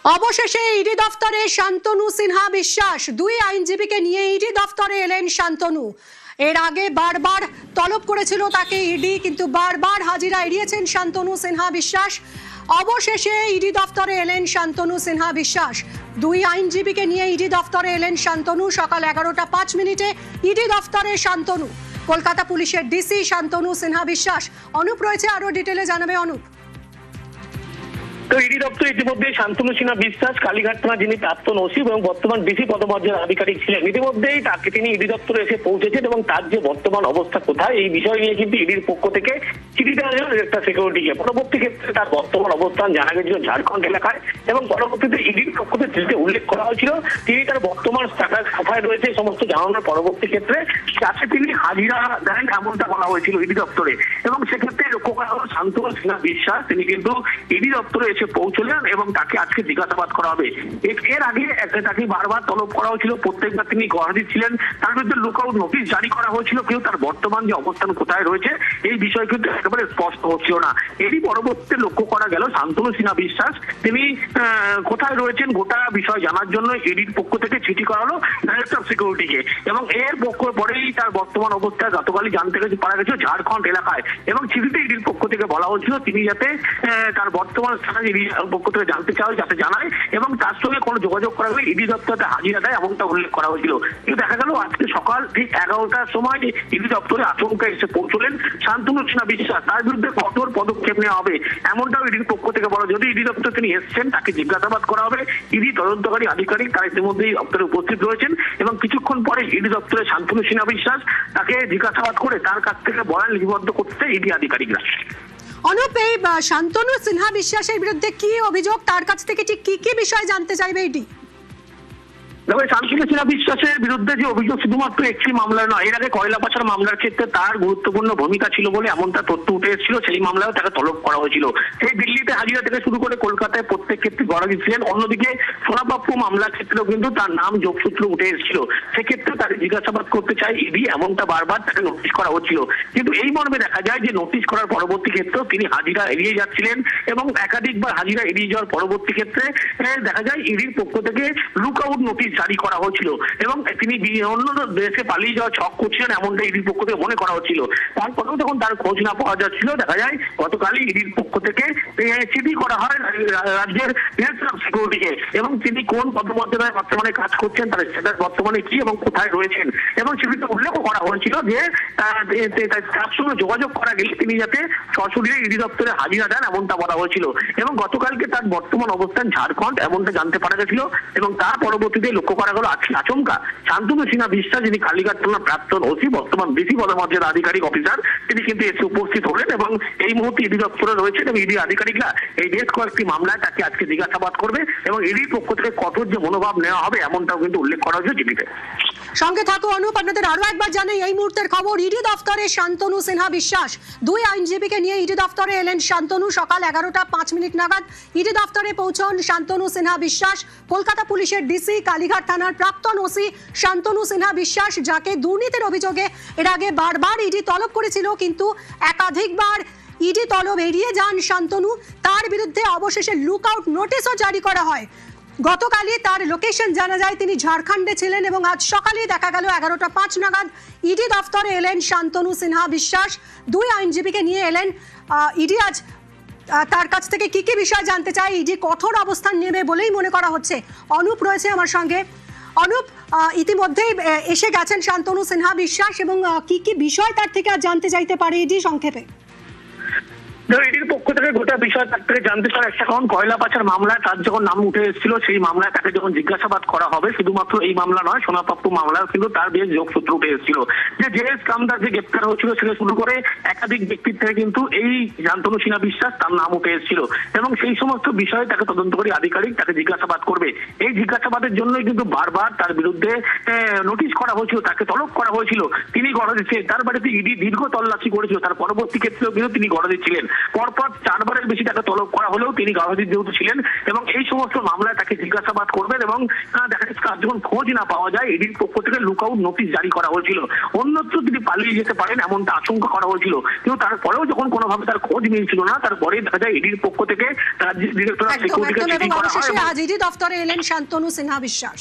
অবশেষে ইডি দফতরে শান্তনু সিনহা বিশ্বাস। দুই আইনজীবীকে নিয়ে ইডি দফতরে এলেন শান্তনু। এর আগে বারবার তলব করেছিল তাকে ইডি, কিন্তু বারবার হাজিরা এড়িয়েছেন শান্তনু সিনহা বিশ্বাস। অবশেষে ইডি দফতরে এলেন শান্তনু সিনহা বিশ্বাস। দুই আইনজীবীকে নিয়ে ইডি দফতরে এলেন শান্তনু। সকাল 11টা 5 ইডি দফতরে শান্তনু। কলকাতা পুলিশের ডিসি শান্তনু সিনহা বিশ্বাস। অনুপ রয়েছে, আরো ডিটেলে জানাবে অনুপ। তো ইডি দপ্তরে ইতিমধ্যে শান্তনু সিনহা বিশ্বাস কালীঘাট থানা যিনি প্রাক্তন ওসি এবং বর্তমান ডিসি পদমর্যাদার আধিকারিক ছিলেন, ইতিমধ্যেই তাকে তিনি ইডি দপ্তরে এসে পৌঁছেছেন এবং তার যে বর্তমান অবস্থা কোথায় এই বিষয় নিয়ে কিন্তু ইডির পক্ষ থেকে চিঠি দেওয়া হয়েছিল একটা সিকিউরিটিকে। পরবর্তী ক্ষেত্রে তার বর্তমান অবস্থান জানা গেছিল ঝাড়খণ্ড এলাকায় এবং পরবর্তীতে ইডির পক্ষ থেকে চিঠিতে উল্লেখ করা হয়েছিল তিনি তার বর্তমান স্ট্যাটাস কোথায় রয়েছে এই সমস্ত জানানোর পরবর্তী ক্ষেত্রে যাতে তিনি হাজিরা দেন এমনটা বলা হয়েছিল ইডি দপ্তরে। এবং সেক্ষেত্রে লক্ষ্য করা হলো শান্তনু সিনহা বিশ্বাস তিনি কিন্তু ইডি দপ্তরে এসে পৌঁছলেন এবং তাকে আজকে জিজ্ঞাসাবাদ করা হবে। এর আগে তাকে বারবার তলব করা হয়েছিল, প্রত্যেকবার তিনি গড়া দিচ্ছিলেন, তার বিরুদ্ধে লুকআউট নোটিশ জারি করা হয়েছিল, কিন্তু তার বর্তমান যে অবস্থান কোথায় রয়েছে এই বিষয় কিন্তু একেবারে স্পষ্ট হচ্ছিল না। এরই পরবর্তীতে লক্ষ্য করা গেল শান্তনু সিনহা বিশ্বাস তিনি কোথায় রয়েছেন গোটা বিষয় জানার জন্য ইডির পক্ষ থেকে চিঠি করা হলো ডাইরেক্টর অফ সিকিউরিটিকে এবং এর পক্ষ পরেই তার বর্তমান অবস্থা গতকালই জানতে পারা গেছে ঝাড়খণ্ড এলাকায়। এবং চিঠিতে ইডির পক্ষ থেকে বলা হচ্ছিল তিনি যাতে তার বর্তমান স্থানে পক্ষ থেকে জানতে চাও যাতে জানায় এবং তার সঙ্গে কোনো যোগাযোগ করা হলে ইডি দপ্তরে হাজিরা দেয় এমনটা উল্লেখ করা হয়েছিল। কিন্তু দেখা গেল আজকে সকাল ঠিক 11টার সময় ইডি দপ্তরে আচমকা এসে পৌঁছলেন শান্তনু সিনহা বিশ্বাস। তার বিরুদ্ধে কঠোর পদক্ষেপ নেওয়া হবে এমনটাও ইডির পক্ষ থেকে বলা। যদি ইডি দপ্তরে তিনি এসছেন তাকে জিজ্ঞাসাবাদ করা হবে। ইডি তদন্তকারী আধিকারিক তারা ইতিমধ্যেই দপ্তরে উপস্থিত রয়েছেন এবং কিছুক্ষণ পরে ইডি দপ্তরে শান্তনু সিনহা বিশ্বাস তাকে জিজ্ঞাসাবাদ করে তার কাছ থেকে বয়ান লিপিবদ্ধ করতে ইডি আধিকারিকরা। অনুপ, এই শান্তনু সিনহা বিশ্বাসের বিরুদ্ধে কি অভিযোগ, তার কাছ থেকে ঠিক কি কি বিষয় জানতে চাইবে ইডি? দেখো, শান্তনু সিনহা বিশ্বাসের বিরুদ্ধে যে অভিযোগ শুধুমাত্র একটি মামলায় নয়, এর আগে কয়লা পাচার মামলার ক্ষেত্রে তার গুরুত্বপূর্ণ ভূমিকা ছিল বলে এমনটা তথ্য উঠে এসেছিল। সেই মামলায় তাকে তলব করা হয়েছিল। সেই দিল্লিতে হাজিরা থেকে শুরু করে কলকাতায় প্রত্যেক ক্ষেত্রে গড়া দিচ্ছিলেন। অন্যদিকে সোনাপাপ্পু মামলার ক্ষেত্রেও কিন্তু তার নাম যোগসূত্র উঠে এসেছিল। সেক্ষেত্রে তাকে জিজ্ঞাসাবাদ করতে চাই ইডি, এমনটা বারবার তাকে নোটিশ করা হচ্ছিল। কিন্তু এই মর্মে দেখা যায় যে নোটিশ করার পরবর্তী ক্ষেত্রেও তিনি হাজিরা এড়িয়ে যাচ্ছিলেন এবং একাধিকবার হাজিরা এড়িয়ে যাওয়ার পরবর্তী ক্ষেত্রে দেখা যায় ইডির পক্ষ থেকে লুকআউট নোটিশ জারি করা হয়েছিল এবং তিনি অন্য দেশে পালিয়ে যাওয়ার ছক করছিলেন এমনটা ইডির পক্ষ থেকে মনে করা হচ্ছিল। তারপরেও যখন তার খোঁজ না পাওয়া যাচ্ছিল দেখা যায় গতকালই ইডির পক্ষ থেকে চিঠি করা হয় রাজ্যের ডাইরেক্টর অফ সিকিউরিটিকে এবং তিনি কোন পদমর্যাদায় বর্তমানে কাজ করছেন, তার স্ট্যাটাস বর্তমানে কি এবং কোথায় রয়েছেন। এবং চিঠিতে উল্লেখ করা হয়েছিল যে তার সঙ্গে যোগাযোগ করা গেলে তিনি যাতে সরাসরি ইডি দপ্তরে হাজিরা দেন এমনটা বলা হয়েছিল। এবং গতকালকে তার বর্তমান অবস্থান ঝাড়খণ্ড এমনটা জানতে পারা গেছিল এবং তার পরবর্তীতে লক্ষ্য করা গেল আজকে আচমকা শান্তনু সিনহা বিশ্বাস যিনি কালীঘাট থানার প্রাক্তন ওসি বর্তমান ডিসি পদমর্যাদার আধিকারিক অফিসার তিনি কিন্তু এসে উপস্থিত হলেন এবং এই মুহূর্তে ইডি দপ্তরে রয়েছেন এবং ইডি আধিকারিকরা এই বেশ কয়েকটি মামলায় তাকে আজকে জিজ্ঞাসাবাদ করবে এবং ইডির পক্ষ থেকে কঠোর যে মনোভাব নেওয়া হবে এমনটাও কিন্তু উল্লেখ করা হয়েছে চিঠিতে। সঙ্গে থাকো অনুপ, আপনাদের আরো একবার জানাই এই মুহূর্তের খবর। ইডি দফতরে শান্তনু সিনহা বিশ্বাস। দুই আইনজীবীকে নিয়ে ইডি দফতরে এলেন শান্তনু। সকাল 11টা 5 নাগাদ ইডি দফতরে পৌঁছন শান্তনু সিনহা বিশ্বাস। কলকাতা পুলিশের ডিসি কালীঘাট থানার প্রাক্তন ওসি শান্তনু সিনহা বিশ্বাস, যাকে দুর্নীতির অভিযোগে এর আগে বারবার ইডি তলব করেছিল, কিন্তু একাধিকবার ইডি তলব এড়িয়ে যান শান্তনু। তার বিরুদ্ধে অবশেষে লুকআউট নোটিশও জারি করা হয়। গতকালই তার লোকেশন জানা যায়, তিনি ঝাড়খণ্ডে ছিলেন এবং আজ সকালেই দেখা গেল 11টা 5 নাগাদ ইডি দফতরে এলেন শান্তনু সিনহা বিশ্বাস। দুই আইনজীবীকে নিয়ে এলেন ইডি। আজ তার কাছ থেকে কি কি বিষয় জানতে চাই, ইডি কঠোর অবস্থান নেবে বলেই মনে করা হচ্ছে। অনুপ রয়েছে আমার সঙ্গে। অনুপ, ইতিমধ্যেই এসে গেছেন শান্তনু সিনহা বিশ্বাস এবং কি কি বিষয় তার থেকে আজ জানতে চাইতে পারে ইডি সংক্ষেপে? ইডির পক্ষ থেকে গোটা বিষয় তার থেকে জানতে চান একটা কারণ কয়লা পাচার মামলায় তার যখন নাম উঠে এসেছিল সেই মামলায় তাকে যখন জিজ্ঞাসাবাদ করা হবে, শুধুমাত্র এই মামলা নয় সোনাপাপ্পু মামলায় কিন্তু তার বেশ যোগসূত্র উঠে এসেছিল। যে জেএস কামদার যে গ্রেপ্তার হয়েছিল সেটা শুরু করে একাধিক ব্যক্তির থেকে কিন্তু এই শান্তনু সিনহা বিশ্বাস তার নাম উঠে এসেছিল এবং সেই সমস্ত বিষয়ে তাকে তদন্তকারী আধিকারিক তাকে জিজ্ঞাসাবাদ করবে। এই জিজ্ঞাসাবাদের জন্যই কিন্তু বারবার তার বিরুদ্ধে নোটিশ করা হয়েছিল, তাকে তলব করা হয়েছিল। তিনি গড়া দিচ্ছেন, তার বাড়িতে ইডি দীর্ঘ তল্লাশি করেছিল, তার পরবর্তী ক্ষেত্রেও কিন্তু তিনি গড়া দিচ্ছিলেন। পরপর 4 বারের বেশি তাকে তলব করা হলেও তিনি গর্ভবতী যেহেতু ছিলেন এবং এই সমস্ত মামলায় তাকে জিজ্ঞাসাবাদ করবেন এবং দেখা যাচ্ছে তার যখন খোঁজ না পাওয়া যায় ইডির পক্ষ থেকে লুকআউট নোটিশ জারি করা হয়েছিল। অন্যত্র তিনি পালিয়ে যেতে পারেন এমনটা আশঙ্কা করা হয়েছিল, কিন্তু তারপরেও যখন কোনোভাবে তার খোঁজ মিলছিল না তারপরে দেখা যায় ইডির পক্ষ থেকে তার ডিরেক্টর অফ সিকিউরিটিকে চিঠি করা হয়। আজ ইডি দফতরে এলেন শান্তনু সিনহা বিশ্বাস।